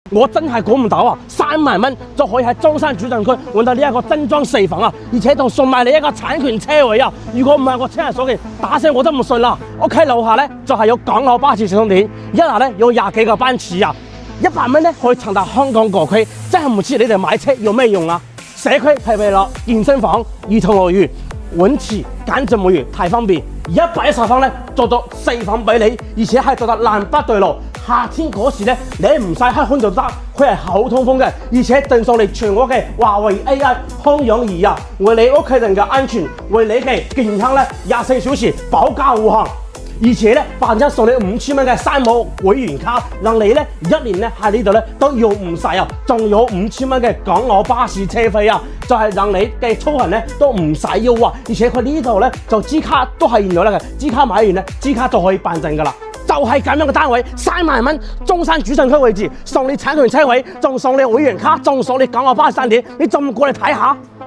我真係估唔到啊！3萬蚊就可以喺中山主陣區揾到呢一個精裝四房啊，而且仲送埋你一個產權車位啊！如果唔係我親人所見，打聲我都唔信啦！屋企樓下咧就係有港澳巴士直通點，一日咧有20幾個班次啊！100蚊咧可以乘搭香港各區，真係唔知你哋買車有咩用啊！社區配備咗健身房、兒童樂園、泳池，簡直冇餘，太方便。110方咧做到4房俾你，而且係做到南北對路。夏天嗰時咧，你唔使開空調得，佢係好通風嘅，而且贈送你全屋嘅華為 AI 康養儀啊，為你屋企人嘅安全，為你嘅健康咧24小時保駕護航。而且咧，凡一送你5000蚊嘅山姆會員卡，讓你咧1年咧喺呢度咧都用唔晒啊！仲有5000蚊嘅港澳巴士車費啊，就係讓你嘅出行咧都唔使要啊！而且佢呢度咧就支卡都係現有嘅，支卡買完咧支卡就可以辦證噶啦。就係咁樣嘅單位，3萬蚊，中山主陣區位置，送你產權車位，仲送你會員卡，仲送你港澳巴士3點，你仲唔過嚟睇下？